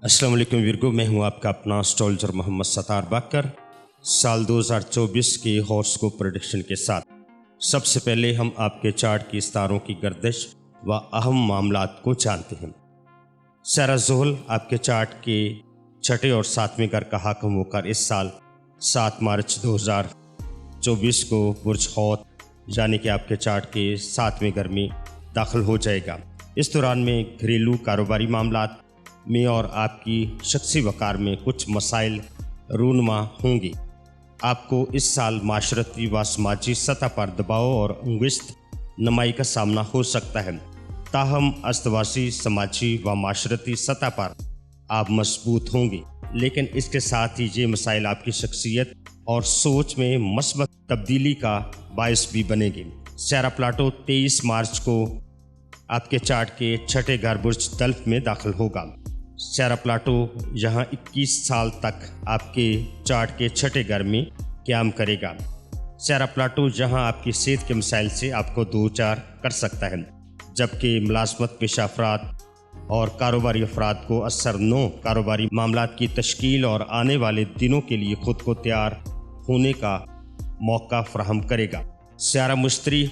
अस्सलाम वालेकुम विरगो, मैं हूं आपका अपना एस्ट्रोलॉजर मोहम्मद सत्तार बाकर। साल 2024 के हॉरोस्कोप प्रेडिक्शन के साथ सबसे पहले हम आपके चार्ट की सितारों की गर्दिश व अहम मामलात को जानते हैं। सारा ज़ोहल आपके चार्ट के छठे और सातवें घर का हाकिम होकर इस साल 7 मार्च 2024 को बुर्ज हौत यानी कि आपके चार्ट के 7वें घर में दाखिल हो जाएगा। इस दौरान में घरेलू कारोबारी मामलात में और आपकी शख्सी वक़ार में कुछ मसाइल रूनुमा होंगी। आपको इस साल माशरती व समाजी सतह पर दबाव और अंगुश्त नमाई का सामना हो सकता है। ताहम अस्तवासी समाजी व माशरती सतह पर आप मजबूत होंगे, लेकिन इसके साथ ही ये मसाइल आपकी शख्सियत और सोच में मस्बत तब्दीली का बायस भी बनेंगे। सारा प्लाटो 23 मार्च को आपके चार्ट के छठे घर बुर्ज तल्फ में दाखिल होगा। सारा प्लाटो यहाँ 21 साल तक आपके चार्ट के छठे घर में क़याम करेगा। सारा प्लाटो यहाँ आपकी सेहत के मसाइल से आपको दो चार कर सकता है, जबकि मुलाजमत पेशा अफराद और कारोबारी अफराद को असर नो कारोबारी मामलात की तश्कील और आने वाले दिनों के लिए खुद को तैयार होने का मौका फराहम करेगा। सारा मुश्तरी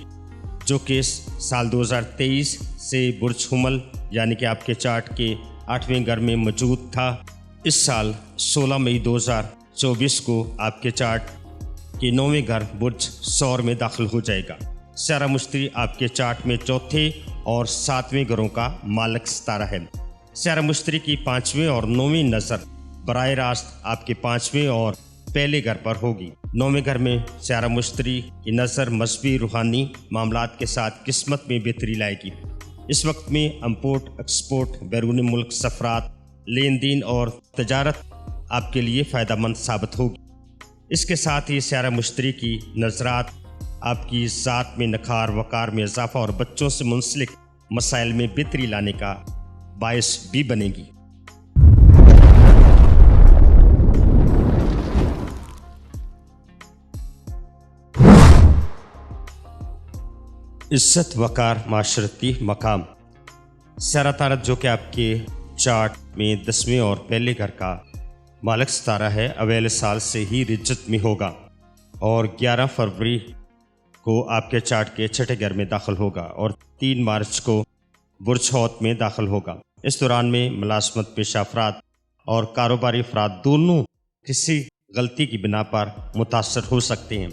जो कि साल 2023 से बुर्ज हुमल यानी कि आपके चार्ट के 8वें घर में मौजूद था, इस साल 16 मई 2024 को आपके चार्ट के 9वें घर बुर्ज सौर में दाखिल हो जाएगा। सारा मुश्तरी आपके चार्ट में चौथे और 7वें घरों का मालिक सितारा है। सारा मुश्तरी की 5वें और 9वीं नज़र बराह रास्त आपके 5वें और पहले घर पर होगी। 9वें घर में सारा मुश्तरी की नज़र मजहबी रूहानी मामलात के साथ किस्मत में बेहतरी लाएगी। इस वक्त में इम्पोर्ट एक्सपोर्ट, बैरून मुल्क सफरात, लेन देन और तजारत आपके लिए फ़ायदेमंद साबित होगी। इसके साथ ही सारा मुश्तरी की नज़रात आपकी ज़ात में नखार वकार में इजाफा और बच्चों से मुंसलिक मसाइल में बेहतरी लाने का बायस भी बनेगी। इज्जत वकार माशरती मकाम। सारा तारत जो कि आपके चार्ट में 10वें और पहले घर का मालिक सितारा है, अवेल साल से ही रिज्जत में होगा और 11 फरवरी को आपके चार्ट के छठे घर में दाखिल होगा और 3 मार्च को बुर्ज हौत में दाखिल होगा। इस दौरान में मुलाजमत पेशा अफराद और कारोबारी अफराद दोनों किसी गलती की बिना पर मुतासर हो सकते हैं।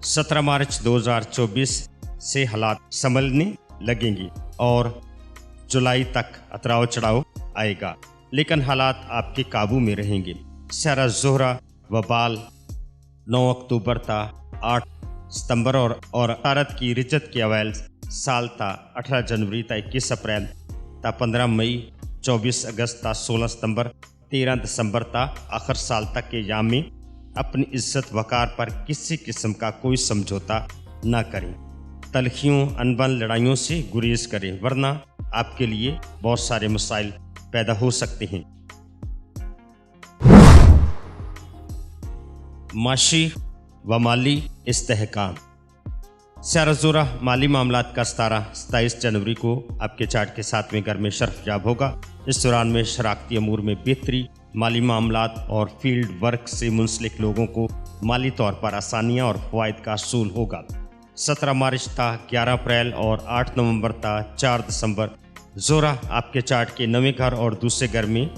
17 मार्च 2024 से हालात संभलने लगेंगी और जुलाई तक अतराव चढ़ाव आएगा, लेकिन हालात आपके काबू में रहेंगे। सारा ज़ोहरा व बाल 9 अक्टूबर ता 8 सितंबर और तारत की रिजत के अवैल साल ता 18 जनवरी ता 21 अप्रैल ता 15 मई 24 अगस्त ता 16 सितंबर 13 दिसंबर ता आखिर साल तक के याम में अपनी इज्जत वकार पर किसी किस्म का कोई समझौता ना करें। तलखियों अनबन लड़ाइयों से गुरेज करें, वरना आपके लिए बहुत सारे मसाइल पैदा हो सकते हैं। माशी व माली इस्तेहकाम। सारा ज़ोहरा माली मामलात का सितारा 27 जनवरी को आपके चार्ट के 7वें घर में शर्फयाब होगा। इस दौरान में शराकती अमूर में बेहतरी, माली मामलात और फील्ड वर्क से मुंसलिक लोगों को माली तौर पर आसानियाँ और फ़वाइद का असूल होगा। 17 मार्च ता 11 अप्रैल और 8 नवंबर ता 4 दिसंबर ज़ोहरा आपके चार्ट के 9वें घर और दूसरे घर में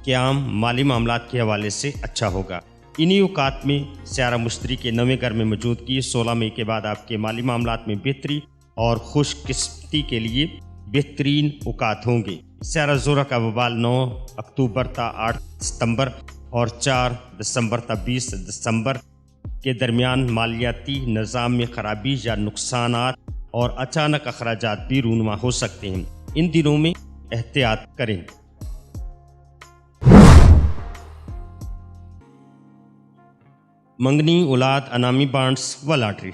क़याम माली मामलात के हवाले से अच्छा होगा। इन्हीं औकात में सारा मुश्तरी के 9वें घर में मौजूदगी 16 मई के बाद आपके माली मामलात में बेहतरी और खुशकिस्मती के लिए बेहतरीन औकात होंगे। सारा ज़ोहरा का वबाल 9 अक्टूबर ता 8 सितंबर और 4 दिसंबर ता 20 दिसंबर के दरमियान मालियाती निज़ाम में खराबी या नुकसानात और अचानक अखराजात भी रूनुमा हो सकते हैं। इन दिनों में एहतियात करें। मंगनी, औलाद, अनामी बांड्स व लॉटरी।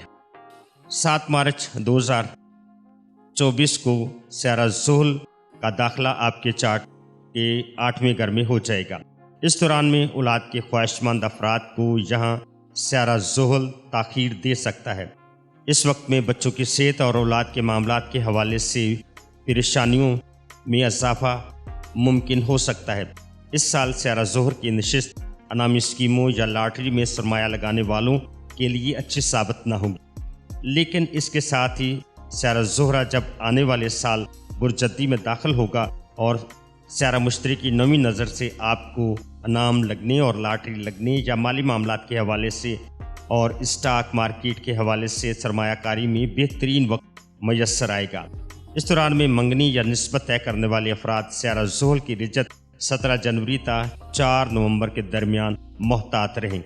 7 मार्च 2024 को सारा ज़ोहल का दाखिला आपके चार्ट के 8वें घर में हो जाएगा। इस दौरान में औलाद के ख्वाहिशमंद अफराद को यहाँ सारा ज़ोहल ताख़ीर दे सकता है। इस वक्त में बच्चों की सेहत और औलाद के मामलात के हवाले से परेशानियों में इजाफा मुमकिन हो सकता है। اس سال سیارہ زہر کی نشست انعامی اسکیموں یا لاٹری میں سرمایہ لگانے والوں کے لیے اچھی ثابت نہ ہوگی، لیکن اس کے ساتھ ہی سیارہ زہرہ جب آنے والے سال برجدی میں داخل ہوگا اور سیارہ مشتری کی 9ویں نظر سے آپ کو انعام لگنے اور لاٹری لگنے یا مالی معاملات کے حوالے سے اور اسٹاک مارکیٹ کے حوالے سے سرمایہ کاری میں بہترین وقت میسر آئے گا۔ اس دوران میں منگنی یا نسبت طے کرنے والے افراد سیارہ زحل کی رجت 17 جنوری تا 4 نومبر کے درمیان محتاط رہیں۔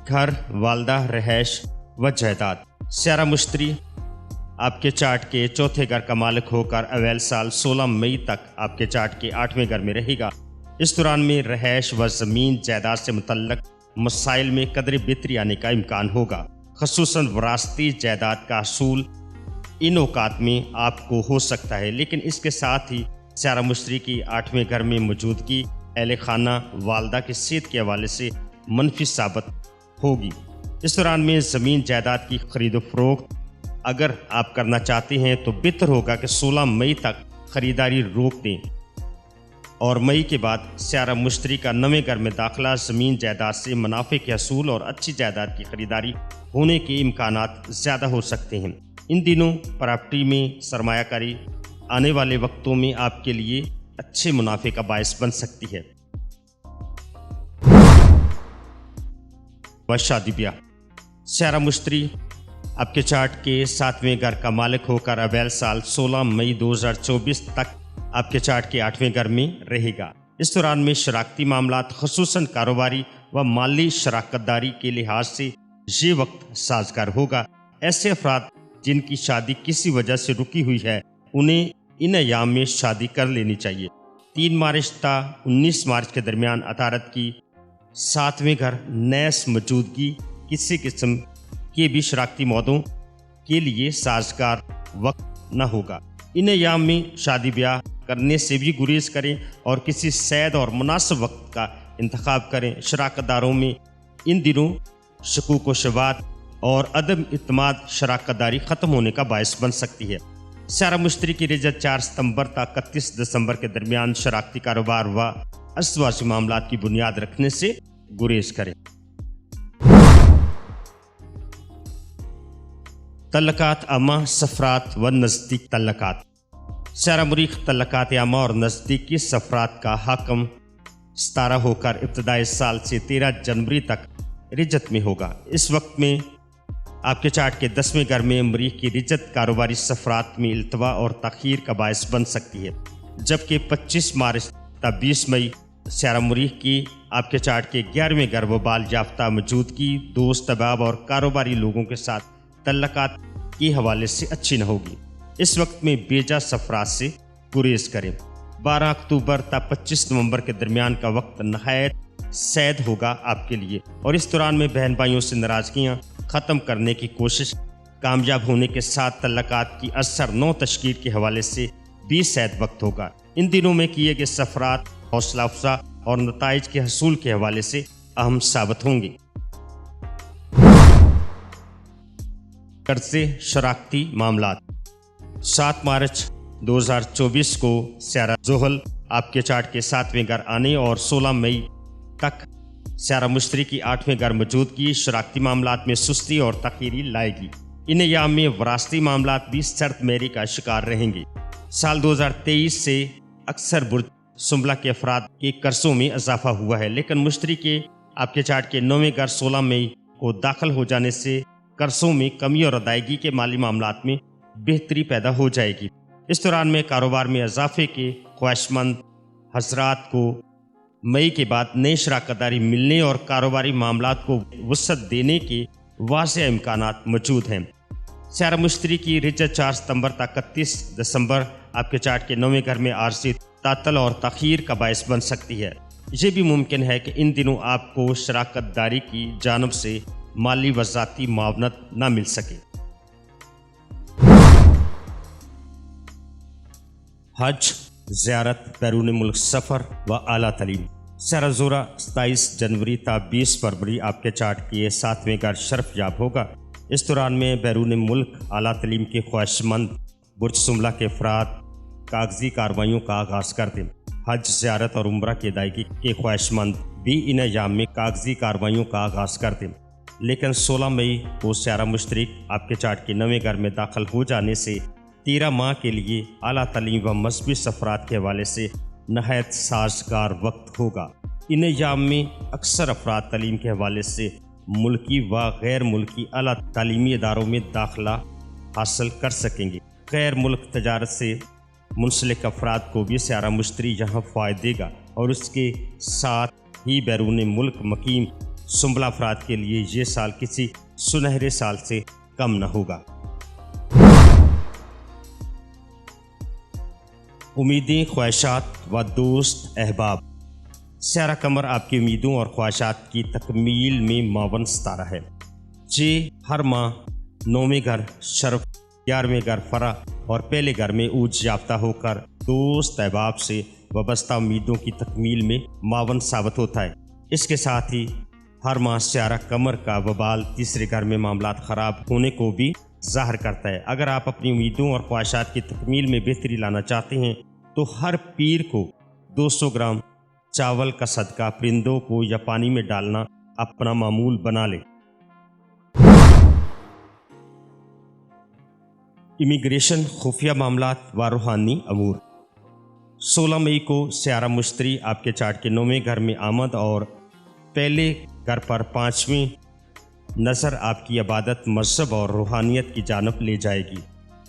گھر، والدہ، رہائش و جائیداد۔ سیارہ مشتری آپ کے چارٹ کے چوتھے گھر کا مالک ہو کر اویل سال 16 مئی تک آپ کے چارٹ کے 8ویں گھر میں رہے گا۔ اس دوران میں رہائش و زمین جائیداد سے متعلق مسائل میں قدر بہتری آنے کا امکان ہوگا، خصوصاً وراثتی جائیداد کا حصول ان اوقات میں آپ کو ہو سکتا ہے، لیکن اس کے ساتھ ہی سیارہ مشتری کی 8ویں گھر میں موجودگی اہل خانہ والدہ کی صحت کے حوالے سے منفی ثابت ہوگی۔ اس دوران میں زمین جائیداد کی خرید و فروخت اگر آپ کرنا چاہتے ہیں تو بہتر ہوگا کہ 16 مئی تک خریداری روک دیں، اور مئی کے بعد سیارہ مشتری کا 9ویں گھر میں داخلہ زمین جائیداد سے منافع کے حصول اور اچھی جائیداد کی خریداری ہونے کے امکانات زیادہ ہو سکتے ہیں۔ ان دنوں پراپرٹی میں سرمایہ کاری آنے والے وقتوں میں آپ کے لیے اچھے منافع کا باعث بن سکتی ہے۔ و شادی بیاہ۔ سیارہ مشتری آپ کے چارٹ کے 7ویں گھر کا مالک ہو کر اویل سال 16 مئی 2024 تک آپ کے چارٹ کے 8ویں گھر میں رہے گا۔ اس دوران میں شراکتی معاملات خصوصاً کاروباری و مالی شراکت داری کے لحاظ سے یہ وقت سازگار ہوگا۔ ایسے افراد جن کی شادی کسی وجہ سے رکی ہوئی ہے انہیں ان ایام میں شادی کر لینی چاہیے۔ 3 مارچ تا 19 مارچ کے درمیان عطارد کی 7ویں گھر نیس موجودگی کسی قسم کے بھی شراکتی معاہدوں کے لیے سازگار وقت نہ ہوگا۔ ان ایام میں شادی بیاہ کرنے سے بھی گریز کریں اور کسی صحیح اور مناسب وقت کا انتخاب کریں۔ شراکت داروں میں ان دنوں شکوک و شبہات اور عدم اعتماد شراکت داری ختم ہونے کا باعث بن سکتی ہے۔ سیارہ مشتری کی رجت 4 ستمبر تا 31 دسمبر کے درمیان شراکتی کاروبار و ازدواجی معاملات کی بنیاد رکھنے سے گریز کریں۔ تعلقات عامہ، سفرات و نزدیک تعلقات۔ سیارہ مریخ تعلقات عامہ اور نزدیکی سفرات کا حاکم 17 ہو کر ابتدائی سال سے 13 جنوری تک رجت میں ہوگا۔ اس وقت میں آپ کے چارٹ کے 10ویں گھر میں مریخ کی رجت کاروباری سفرات میں التوا اور تاخیر کا باعث بن سکتی ہے، جبکہ 25 مارچ تا 20 مئی سیارہ مریخ کی آپ کے چارٹ کے 11ویں گھر و بال یافتہ موجودگی دوست احباب اور کاروباری لوگوں کے ساتھ تعلقات کے حوالے سے اچھی نہ ہوگی۔ اس وقت میں بیجا سفرات سے گریز کریں۔ 12 اکتوبر تا 25 نومبر کے درمیان کا وقت نہایت سعید ہوگا آپ کے لیے، اور اس دوران میں بہن بھائیوں سے ناراضگیاں ختم کرنے کی کوشش کامیاب ہونے کے ساتھ تعلقات کی اثر نو تشکیل کے حوالے سے بھی سعید وقت ہوگا۔ ان دنوں میں کیے گئے سفرات حوصلہ افزا اور نتائج کے حصول کے حوالے سے اہم ثابت ہوں گے۔ قرضے، شراکتی معاملات۔ 7 مارچ 2024 کو سیارہ زحل آپ کے چارٹ کے 7ویں گھر آنے اور 16 مئی تک سیارہ مشتری کی 8ویں گھر موجودگی شراکتی معاملات میں سستی اور تاخیری لائے گی۔ ان ایام میں وراثتی معاملات بھی سرد میری کا شکار رہیں گے۔ سال 2023 سے اکثر برج سنبلہ کے افراد کے قرضوں میں اضافہ ہوا ہے، لیکن مشتری کے آپ کے چارٹ کے 9ویں گھر 16 مئی کو داخل ہو جانے سے قرضوں میں کمی اور ادائیگی کے مالی معاملات میں بہتری پیدا ہو جائے گی۔ اس دوران میں کاروبار میں اضافے کے خواہش مند حضرات کو مئی کے بعد نئی شراکت داری ملنے اور کاروباری معاملات کو وسعت دینے کے واضح امکانات موجود ہیں۔ سیارہ مشتری کی رجت 4 ستمبر تا 31 دسمبر آپ کے چارٹ کے 9ویں گھر میں عارضی تعطل اور تاخیر کا باعث بن سکتی ہے۔ یہ بھی ممکن ہے کہ ان دنوں آپ کو شراکت داری کی جانب سے مالی و ذاتی معاونت نہ مل سکے۔ حج، زیارت، بیرون ملک سفر و اعلیٰ تعلیم۔ سیارہ زحل 27 جنوری تا 20 فروری آپ کے چارٹ کے 7ویں گھر شرف یاب ہوگا۔ اس دوران میں بیرون ملک اعلیٰ تعلیم کے خواہش مند برج سنبلہ کے افراد कागजी कार्रवाइयों का आगाज़ कर दें। हज, ज़ियारत और उम्रा की अदायगी के ख्वाहिशमंद भी इन अयाम में कागजी कार्रवाइयों का आगाज़ कर दें। लेकिन 16 मई को स्यारा मुश्तरिक आपके चार्ट के नवे घर में दाखिल हो जाने से 13 माह के लिए आला तालीम व मजहबी सफ़रात के हवाले से नहायत साजगार वक्त होगा। इन अयाम में अक्सर अफराद तालीम के हवाले से मुल्की व गैर मुल्की आला तालीमी इदारों में दाखिला हासिल कर सकेंगे। गैर मुल्क तजारत से मुंसलिक अफराद को भी स्यारा मुश्तरी यहाँ फ़ायदा देगा और उसके साथ ही बैरून मुल्क मकीम सुंबला अफराद के लिए ये साल किसी सुनहरे साल से कम न होगा। उम्मीदें, ख्वाहिशात व दोस्त अहबाब। स्यारा कमर आपकी उम्मीदों और ख्वाहिशात की तकमील में मावन सितारा है। जे हर माह 9वें घर शर्फ, 11वें घर फरा और पहले घर में ऊज याफ्ता होकर दोस्त अहबाब से वाबस्ता उम्मीदों की तकमील में मावन साबित होता है। इसके साथ ही हर माह स्यारा कमर का वबाल तीसरे घर में मामलात ख़राब होने को भी ज़ाहिर करता है। अगर आप अपनी उम्मीदों और ख्वाहिशात की तकमील में बेहतरी लाना चाहते हैं तो हर पीर को 200 ग्राम चावल का सदका परिंदों को या पानी में डालना अपना मामूल बना लें। इमिग्रेशन, खुफिया मामलात व रूहानी अमूर। 16 मई को स्यारा मुश्तरी आपके चार्ट के 9वें घर में आमद और पहले घर पर 5वीं नज़र आपकी इबादत, मज़हब और रूहानियत की जानब ले जाएगी।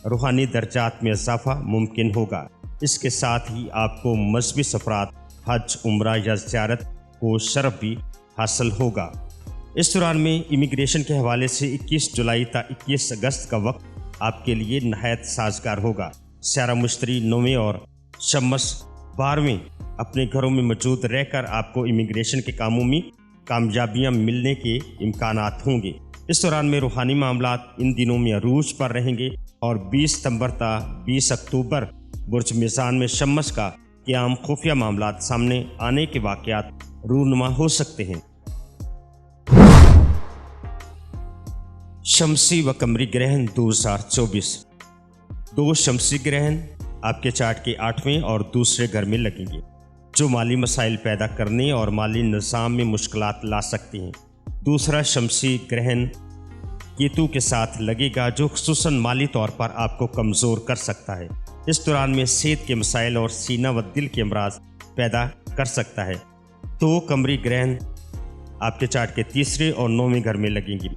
रूहानी दर्जात में इजाफा मुमकिन होगा। इसके साथ ही आपको मजहबी सफ़रात, हज, उम्रा या ज़ियारत को शरफ भी हासिल होगा। इस दौरान में इमिग्रेशन के हवाले से 21 जुलाई ता 21 अगस्त का वक्त आपके लिए नहायत साजगार होगा। स्यारा मुश्तरी 9वें और शम्स 12वें अपने घरों में मौजूद रहकर आपको इमिग्रेशन के कामों में कामयाबियाँ मिलने के इम्कानात होंगे। इस दौरान में रूहानी मामलात इन दिनों में अरूज पर रहेंगे और 20 सितंबर ता 20 अक्टूबर बुर्ज मीज़ान में शम्स का क़याम खुफिया मामलात सामने आने के वाक़यात रूनुमा हो सकते हैं। शमसी व कमरी ग्रहण 2024। 2 शमसी ग्रहण आपके चार्ट के 8वें और दूसरे घर में लगेंगे, जो माली मसाइल पैदा करने और माली निज़ाम में मुश्किलात ला सकती हैं। दूसरा शमसी ग्रहण केतु के साथ लगेगा, जो खुसूसन माली तौर पर आपको कमज़ोर कर सकता है। इस दौरान में सेहत के मसाइल और सीना व दिल के अमराज पैदा कर सकता है। 2 कमरी ग्रहण आपके चार्ट के 3रे और 9वें घर में लगेंगी।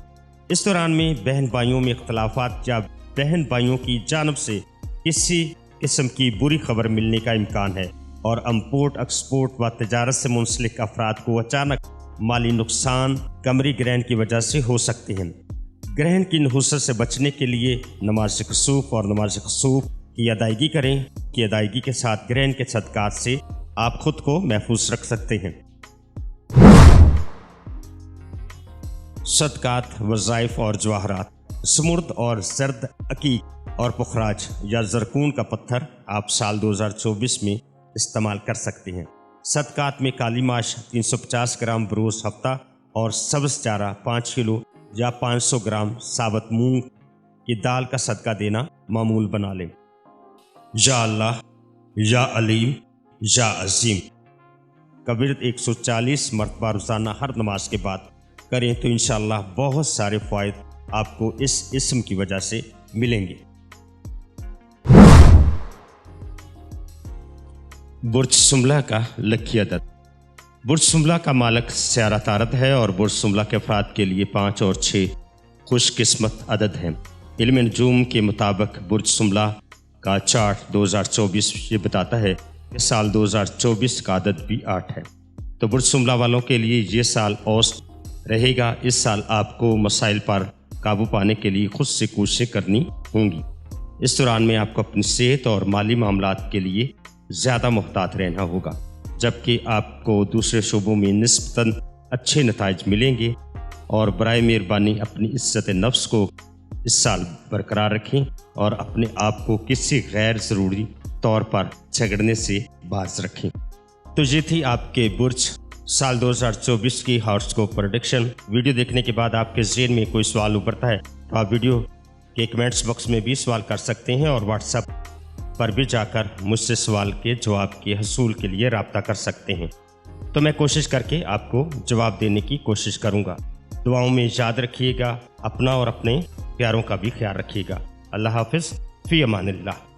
इस दौरान में बहन भाइयों में इख्तलाफात या बहन भाइयों की जानब से किसी किस्म की बुरी खबर मिलने का इम्कान है और इम्पोर्ट, एक्सपोर्ट व तजारत से मुंसलिक अफराद को अचानक माली नुकसान कमरी ग्रहण की वजह से हो सकते हैं। ग्रहण की नहुसत से बचने के लिए नमाज कसूफ और नमाज कसूफ की अदायगी करें। कि अदायगी के साथ ग्रहण के सदकात से आप खुद को महफूज रख सकते हैं। सदकात, वज़ाइफ और जवाहरात। सुमुर्द और जर्द अकीक और पुखराज या जरकून का पत्थर आप साल 2024 में इस्तेमाल कर सकते हैं। सदकात में काली माश 350 ग्राम बरोज़ हफ्ता और सब्ज़ चारा 5 किलो या 500 ग्राम साबुत मूंग की दाल का सदका देना मामूल बना लें। या अल्लाह, या अलीम, या अजीम का विर्द 140 मरतबा रोज़ाना हर नमाज के बाद करें तो इंशाअल्लाह बहुत सारे फ़ायदे आपको इस इस्म की वजह से मिलेंगे। बुर्ज सुमला का लकी अदद। बुर्ज सुमला का मालिक स्यारा तारद है और बुर्ज सुमला के अफराद के लिए 5 और 6 खुशकिस्मत अदद हैं। इल्म नजूम के मुताबिक बुर्ज सुमला का चार्ट 2024 ये बताता है कि साल 2024 का अदद भी 8 है। तो बुर्ज सुमला वालों के लिए ये साल औसत रहेगा। इस साल आपको मसाइल पर काबू पाने के लिए खुद से कोशिशें करनी होंगी। इस दौरान में आपको अपनी सेहत और माली मामलात के लिए ज़्यादा मुहतात रहना होगा, जबकि आपको दूसरे शोबों में निस्बतन अच्छे नताइज मिलेंगे। और बराए मेहरबानी अपनी इज्जत नफ्स को इस साल बरकरार रखें और अपने आप को किसी गैर ज़रूरी तौर पर झगड़ने से बाज रखें। तो ये थी आपके बुर्ज साल 2024 की हॉरोस्कोप प्रेडिक्शन। वीडियो देखने के बाद आपके ज़हन में कोई सवाल उभरता है तो आप वीडियो के कमेंट्स बॉक्स में भी सवाल कर सकते हैं और व्हाट्सएप پر بھی جا کر مجھ سے سوال کے جواب کے حصول کے لیے رابطہ کر سکتے ہیں، تو میں کوشش کر کے آپ کو جواب دینے کی کوشش کروں گا۔ دعاؤں میں یاد رکھیے گا، اپنا اور اپنے پیاروں کا بھی خیال رکھیے گا۔ اللہ حافظ، فی امان اللہ۔